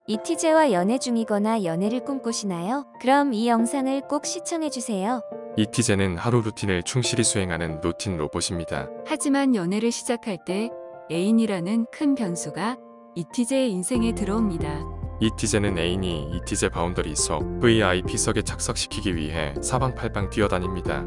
이티제와 연애 중이거나 연애를 꿈꾸시나요? 그럼 이 영상을 꼭 시청해주세요. 이티제는 하루 루틴을 충실히 수행하는 루틴 로봇입니다. 하지만 연애를 시작할 때 애인이라는 큰 변수가 이티제의 인생에 들어옵니다. 이티제는 애인이 이티제 바운더리 속 VIP석에 착석시키기 위해 사방팔방 뛰어다닙니다.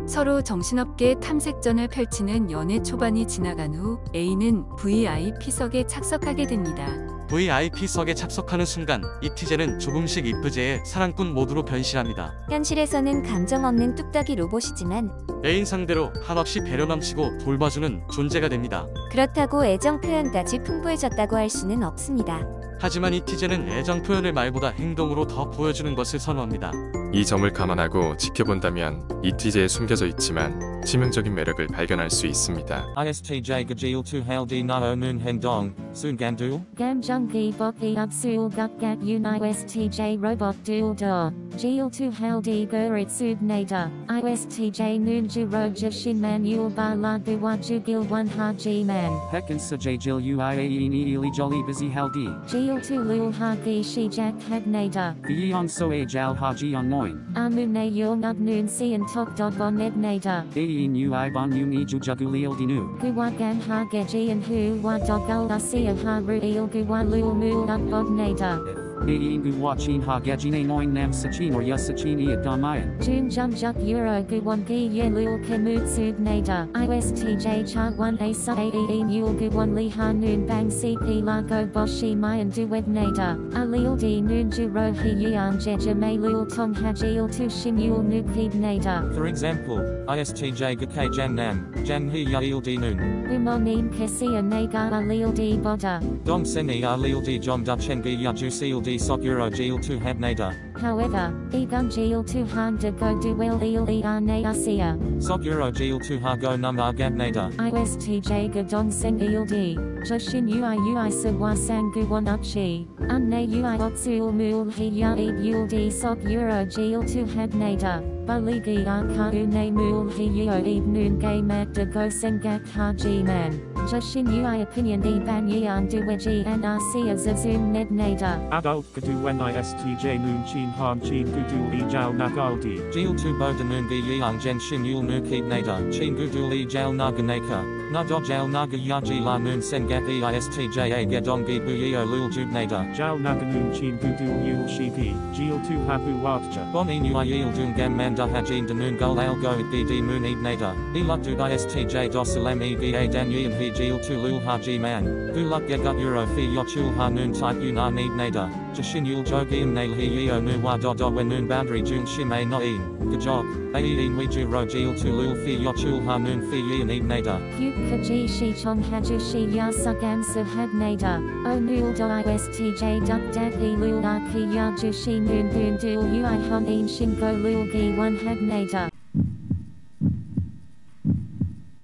서로 정신없게 탐색전을 펼치는 연애 초반이 지나간 후 애인은 VIP석에 착석하게 됩니다. VIP석에 착석하는 순간 이티제는 조금씩 이프제의 사랑꾼 모드로 변신합니다. 현실에서는 감정 없는 뚝딱이 로봇이지만 애인 상대로 한없이 배려 넘치고 돌봐주는 존재가 됩니다. 그렇다고 애정 표현까지 풍부해졌다고 할 수는 없습니다. 하지만 이티제는 애정 표현을 말보다 행동으로 더 보여주는 것을 선호합니다. 이 점을 감안하고 지켜본다면 이티제에 숨겨져 있지만 치명적인 매력을 발견할 수 있습니다. ISTJ Gajil Tu Haldi Nao Noon Hendong, Soon Gandul? Gamjungi Boki Upsul Gukgat Un ISTJ Robot Dual Da, Jil Tu Haldi Gurit Sub Nada, ISTJ Noon Juroja Shinman Yul Ba La Guwaju Gil One Haji Man, Hekin Sajil Uiae Ili Jolly Busy Haldi, Jil Tu Lul Hagi Shijak Hagnada, Yeon Soe Jal Haji On Noin, Amune Yul Nug Noon Sian Tok Dog Bon Nada, Ain Ui Bon Yung Ejujuguli Dinu, Guwagam Hageji and Hu Wa Dogul Asia Haru Il Guwa Lul Mul Up Bog Nada. Ain Guwachin Hagajine Noin Nam Sachin or Yasachin Iadamayan, Jun Jumjuk Euro Guwangi Yelul Kemut Sub Nada, ISTJ Chart 1 A Sa Aeen Yul Guwan Li Ha Noon Bang CP Lago Boshi Mayan Duweb Nada, Alil D Noon Juro He Yan Jeja May Lul Tong Hajil Tu Shin Yul Nukid Nada. For example, ISTJ Gakay Jan Nam, Jan He Yail D Noon, Umonim Kesia Naga Alil D Boda. Dom Seni Alil D Jom Duchengi Yaju Seal D Sok Euro Jil Tu Habnada, However, Egun Jil Tu Han De Go Duel Il Iane Asia. Sok Euro Jil Tu Hago Num Argabnada, ISTJ Gadong Seng Il D, Joshin Ui Sawa Sangu Wan Uchi, Unne Ui Otsul Mul He Ya Eid Yul D Sok Euro Jil Tu Hadnada. Baligi Arka Une Mul He Yo Eid Noon Gay Mak De Go Sengak Haji Man. Joshin Ui Opinion E Ban Yan Duweji and Arsia Zazum Ned Nada. Adult Gadu Wen ISTJ Noon Chin Han Chin Gudu Li Jao Nagaldi. Jil Tu Bodanun Gi Yang Jen Shin Yul Nukid Nada, Chin Guduli Jal Naganaka, Nado Jal Naga Yaji La Noon Sengat EISTJ A Gedongi Buyeo Lul Jubnada, Jao Naganoon Chin Gudu Yul Shipi. Jil Tu Habu Wadja. Boni Nui Yil Dun Gam Manda Hajin Danun Gul Al Go Bd Moon Ibnada, Eluk ISTJ Dosalam Ega Dan Yin He Jil Tu Lul Haji Man, Guluk Gegut Euro Fi Yochul Ha Noon Type Yunan Ibnada, Jashin Yul Jogi Nail He Yeo Nu Wa Dodo When Noon Boundary Jun Shime No In, Gajog, Aeen Wiju Ro Jil Tu Lul Fi Yochul Ha Noon Fi Yin Ibnada. Kaji Shi Chong Haju Shi Ya Sugam Subhad Nada, O Nul Do ISTJ Duk Daki Lul Aki Yaju Shi Noon Boon Dul Ui Hon In Shingo Lul Gi One Had Nada.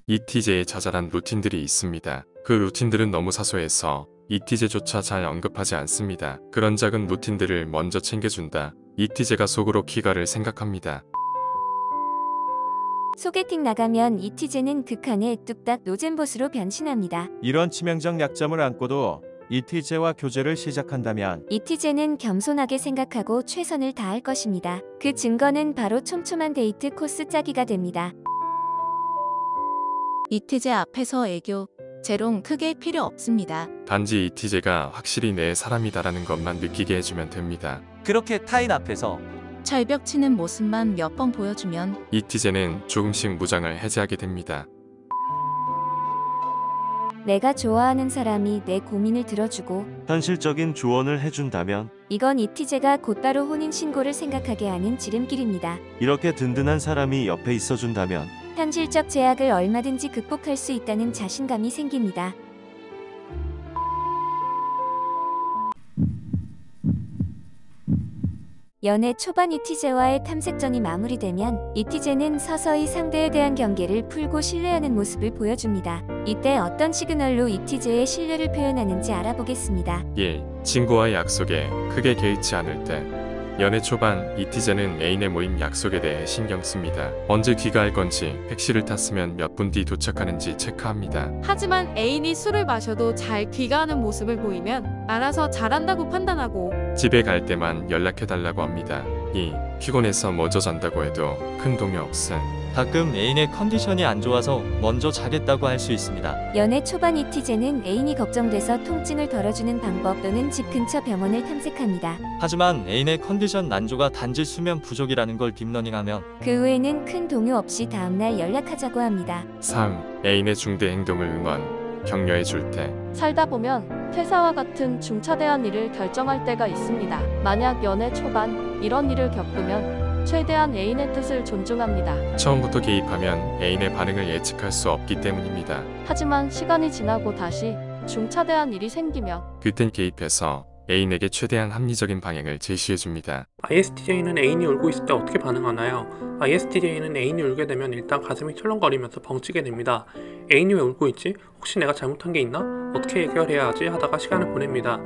이티제에 자잘한 루틴들이 있습니다. 그 루틴들은 너무 사소해서 이티제조차 잘 언급하지 않습니다. 그런 작은 루틴들을 먼저 챙겨준다. 이티제가 속으로 키가를 생각합니다. 소개팅 나가면 이티제는 극한의 뚝딱 노잼봇으로 변신합니다. 이런 치명적 약점을 안고도 이티제와 교제를 시작한다면 이티제는 겸손하게 생각하고 최선을 다할 것입니다. 그 증거는 바로 촘촘한 데이트 코스 짜기가 됩니다. 이티제 앞에서 애교, 재롱 크게 필요 없습니다. 단지 이티제가 확실히 내 사람이다라는 것만 느끼게 해주면 됩니다. 그렇게 타인 앞에서 철벽 치는 모습만 몇 번 보여주면 이티제는 조금씩 무장을 해제하게 됩니다. 내가 좋아하는 사람이 내 고민을 들어주고 현실적인 조언을 해준다면 이건 이티제가 곧바로 혼인신고를 생각하게 하는 지름길입니다. 이렇게 든든한 사람이 옆에 있어준다면 현실적 제약을 얼마든지 극복할 수 있다는 자신감이 생깁니다. 연애 초반 이티제와의 탐색전이 마무리되면 이티제는 서서히 상대에 대한 경계를 풀고 신뢰하는 모습을 보여줍니다. 이때 어떤 시그널로 이티제의 신뢰를 표현하는지 알아보겠습니다. 1. 친구와의 약속에 크게 개의치 않을 때 연애 초반 이티제는 애인의 모임 약속에 대해 신경 씁니다. 언제 귀가할 건지, 택시를 탔으면 몇 분 뒤 도착하는지 체크합니다. 하지만 애인이 술을 마셔도 잘 귀가하는 모습을 보이면 알아서 잘한다고 판단하고 집에 갈 때만 연락해달라고 합니다. 2. 피곤해서 먼저 잔다고 해도 큰 동요 없음. 가끔 애인의 컨디션이 안 좋아서 먼저 자겠다고 할 수 있습니다. 연애 초반 이티제는 애인이 걱정돼서 통증을 덜어주는 방법 또는 집 근처 병원을 탐색합니다. 하지만 애인의 컨디션 난조가 단지 수면 부족이라는 걸 딥러닝하면 그 후에는 큰 동요 없이 다음날 연락하자고 합니다. 3. 애인의 중대 행동을 응원, 격려해 줄 때. 살다 보면 퇴사와 같은 중차대한 일을 결정할 때가 있습니다. 만약 연애 초반 이런 일을 겪으면 최대한 애인의 뜻을 존중합니다. 처음부터 개입하면 애인의 반응을 예측할 수 없기 때문입니다. 하지만 시간이 지나고 다시 중차대한 일이 생기면 그땐 개입해서 애인에게 최대한 합리적인 방향을 제시해줍니다. ISTJ는 애인이 울고 있을 때 어떻게 반응하나요? ISTJ는 애인이 울게 되면 일단 가슴이 철렁거리면서 벙찌게 됩니다. 애인이 왜 울고 있지? 혹시 내가 잘못한 게 있나? 어떻게 해결해야 하지? 하다가 시간을 보냅니다.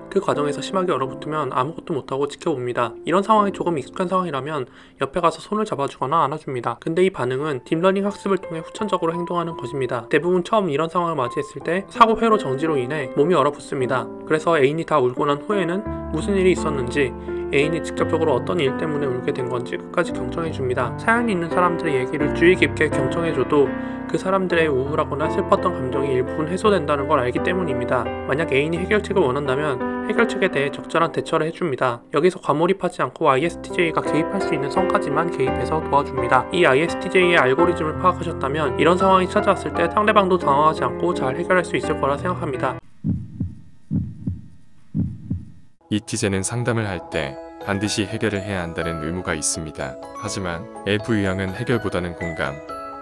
그 과정에서 심하게 얼어붙으면 아무것도 못하고 지켜봅니다. 이런 상황이 조금 익숙한 상황이라면 옆에 가서 손을 잡아주거나 안아줍니다. 근데 이 반응은 딥러닝 학습을 통해 후천적으로 행동하는 것입니다. 대부분 처음 이런 상황을 맞이했을 때 사고 회로 정지로 인해 몸이 얼어붙습니다. 그래서 애인이 다 울고 난 후에는 무슨 일이 있었는지, 애인이 직접적으로 어떤 일 때문에 울게 된 건지 끝까지 경청해줍니다. 사연이 있는 사람들의 얘기를 주의 깊게 경청해줘도 그 사람들의 우울하거나 슬펐던 감정이 일부분 해소된다는 걸 알기 때문입니다. 만약 애인이 해결책을 원한다면 해결책에 대해 적절한 대처를 해줍니다. 여기서 과몰입하지 않고 ISTJ가 개입할 수 있는 선까지만 개입해서 도와줍니다. 이 ISTJ의 알고리즘을 파악하셨다면 이런 상황이 찾아왔을 때 상대방도 당황하지 않고 잘 해결할 수 있을 거라 생각합니다. 이티제는 상담을 할 때 반드시 해결을 해야 한다는 의무가 있습니다. 하지만 F 유형은 해결보다는 공감,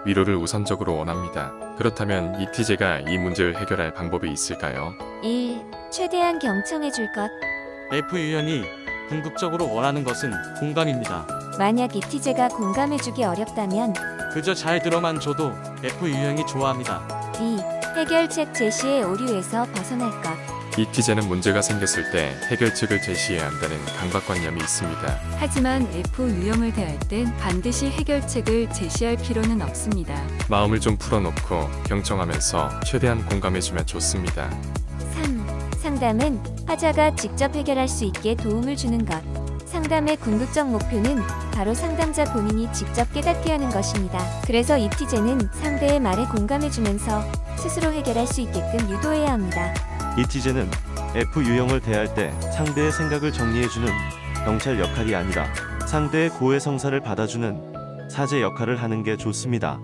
위로를 우선적으로 원합니다. 그렇다면 이티제가 이 문제를 해결할 방법이 있을까요? 1. 최대한 경청해줄 것. F 유형이 궁극적으로 원하는 것은 공감입니다. 만약 이티제가 공감해주기 어렵다면 그저 잘 들어만 줘도 F 유형이 좋아합니다. 2. 해결책 제시에 오류에서 벗어날 것. 이티제는 문제가 생겼을 때 해결책을 제시해야 한다는 강박관념이 있습니다. 하지만 F 유형을 대할 땐 반드시 해결책을 제시할 필요는 없습니다. 마음을 좀 풀어놓고 경청하면서 최대한 공감해주면 좋습니다. 3. 상담은 화자가 직접 해결할 수 있게 도움을 주는 것. 상담의 궁극적 목표는 바로 상담자 본인이 직접 깨닫게 하는 것입니다. 그래서 이티제는 상대의 말에 공감해주면서 스스로 해결할 수 있게끔 유도해야 합니다. 이티제는 F 유형을 대할 때 상대의 생각을 정리해주는 경찰 역할이 아니라 상대의 고해성사를 받아주는 사제 역할을 하는 게 좋습니다.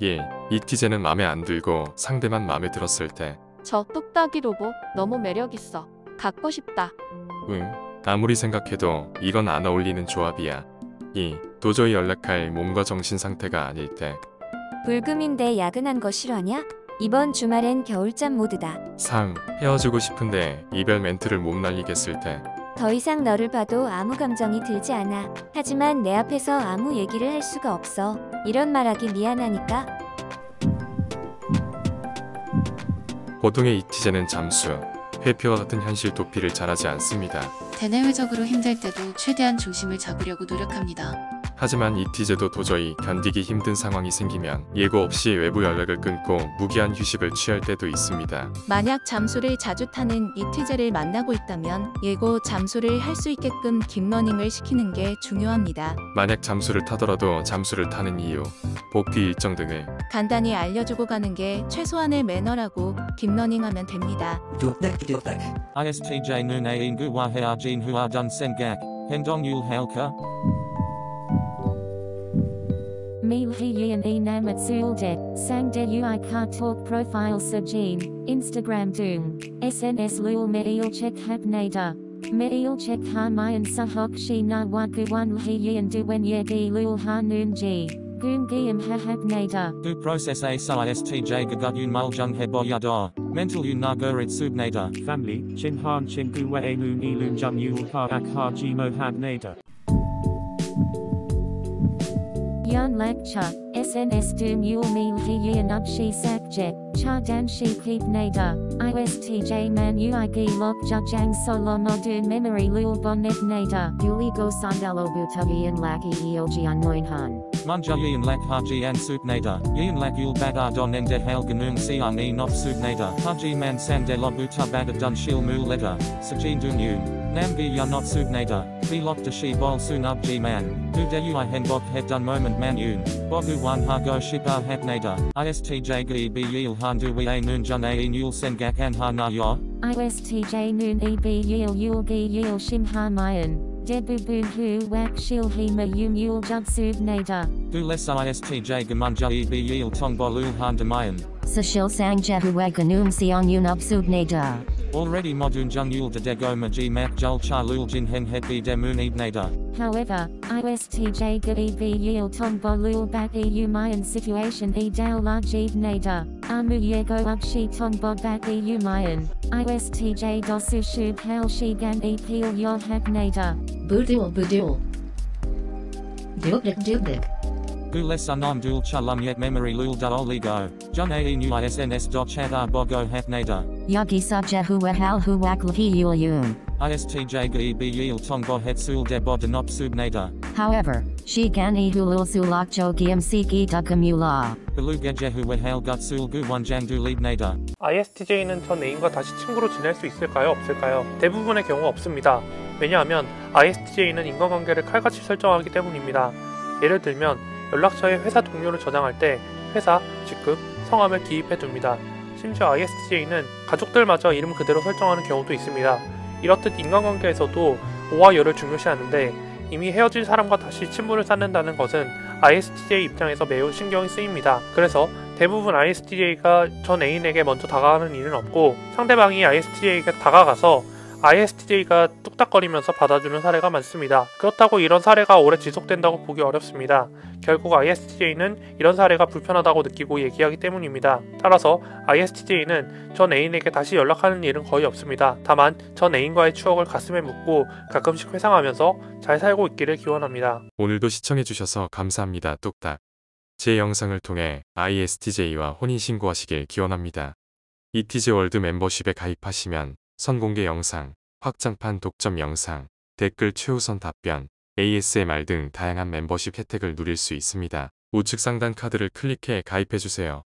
1. 이티제는 맘에 안 들고 상대만 맘에 들었을 때. 저 뚝딱이 로봇 너무 매력있어. 갖고 싶다. 아무리 생각해도 이건 안 어울리는 조합이야. 2. 도저히 연락할 몸과 정신 상태가 아닐 때. 불금인데 야근한 거 싫어하냐? 이번 주말엔 겨울잠 모드다. 3. 헤어지고 싶은데 이별 멘트를 못 날리겠을 때. 더 이상 너를 봐도 아무 감정이 들지 않아. 하지만 내 앞에서 아무 얘기를 할 수가 없어. 이런 말하기 미안하니까. 보통의 이티제는 잠수, 회피와 같은 현실 도피를 잘하지 않습니다. 대내외적으로 힘들 때도 최대한 중심을 잡으려고 노력합니다. 하지만 이티제도 도저히 견디기 힘든 상황이 생기면 예고 없이 외부 연락을 끊고 무기한 휴식을 취할 때도 있습니다. 만약 잠수를 자주 타는 이티제를 만나고 있다면 예고 잠수를 할 수 있게끔 딥러닝을 시키는 게 중요합니다. 만약 잠수를 타더라도 잠수를 타는 이유, 복귀 일정 등을 간단히 알려주고 가는 게 최소한의 매너라고 딥러닝하면 됩니다. ISTJ noon ain guwa hearjin hua dun sengak, hendong yul halka. Mil hiyin enam at zuldet, sang de ui ka talk profile sajin, Instagram doom, SNS lul meil check hapnada. Meil check ha mayan sahok shi na waguwan hiyin duwen yegi lul ha noon ji. Goom giyam ha hapnada. Du process a ISTJ gagut yun muljung heboyada, mental yun nagurit subnada. Family, chin han chin guwe noon ilun jung yul ha ak ha jimo had nada. Yan lak cha, SNS du mule mil he yan up she sakje, cha dan she keep nada, ISTJ man uig lok ja jang solo modun memory lul bonnet nada. Duli go sandalo butagian laki eog on noinhan. Munja yin lak haji an sup nada, yin lak yul bagar don ende hail ganung siang e not sup nada, haji man san de lo buta bagar dun shil mul leta, sajin dun yun, namgi ya not sup nada, be lok de shi bol sun up g man, du de ui hen bok het dun moment man yun, bogu wan ha go shipa hat nada, ISTJ gi be yil han du we a nun jun a yul sen gak an ha na yo. ISTJ noon eb yil yul gi yil shim ha mayan, debu boon hu wak shil he ma yum yul jud sub nada. Du les ISTJ gamunja eb yil tong bolul han de mayan. Sashil sang jahuwa ganum siang yun up subnada. Already modun jung yul de dego maji mak jul cha lul jin hen het be de moon nada. However, ISTJ ga eb yil tong bolul bak eu mayan situation e dal large nada. Amu yego up she tong bod bak eu mayan. ISTJ dosu shub hal she gan e peel yod hak nada. Budul budul. Dubdik dubdik. Du les anam dul chalum yet memory lul da oligo, jun a nu isns dot chat ar bogo hat nada. Yagi sabja huwa hal huwak lhi yul yun. ISTJ gi be yil tong bo het sul de bod nop sub nada. However, she gan e hulul sulak jo gmc gi dukamula. Belu geje huwa hal gut sul gu one jan du lead nada. ISTJ는 전 애인과 다시 친구로 지낼 수 있을까요? 없을까요? 대부분의 경우 없습니다. 왜냐하면 ISTJ는 인간관계를 칼같이 설정하기 때문입니다. 예를 들면 연락처에 회사 동료를 저장할 때 회사, 직급, 성함을 기입해 둡니다. 심지어 ISTJ는 가족들마저 이름 그대로 설정하는 경우도 있습니다. 이렇듯 인간관계에서도 오와 여를 중요시하는데 이미 헤어진 사람과 다시 친분을 쌓는다는 것은 ISTJ 입장에서 매우 신경이 쓰입니다. 그래서 대부분 ISTJ가 전 애인에게 먼저 다가가는 일은 없고 상대방이 ISTJ에게 다가가서 ISTJ가 뚝딱거리면서 받아주는 사례가 많습니다. 그렇다고 이런 사례가 오래 지속된다고 보기 어렵습니다. 결국 ISTJ는 이런 사례가 불편하다고 느끼고 얘기하기 때문입니다. 따라서 ISTJ는 전 애인에게 다시 연락하는 일은 거의 없습니다. 다만 전 애인과의 추억을 가슴에 묻고 가끔씩 회상하면서 잘 살고 있기를 기원합니다. 오늘도 시청해주셔서 감사합니다. 뚝딱. 제 영상을 통해 ISTJ와 혼인신고하시길 기원합니다. ETJ 월드 멤버십에 가입하시면 선공개 영상, 확장판 독점 영상, 댓글 최우선 답변, ASMR 등 다양한 멤버십 혜택을 누릴 수 있습니다. 우측 상단 카드를 클릭해 가입해주세요.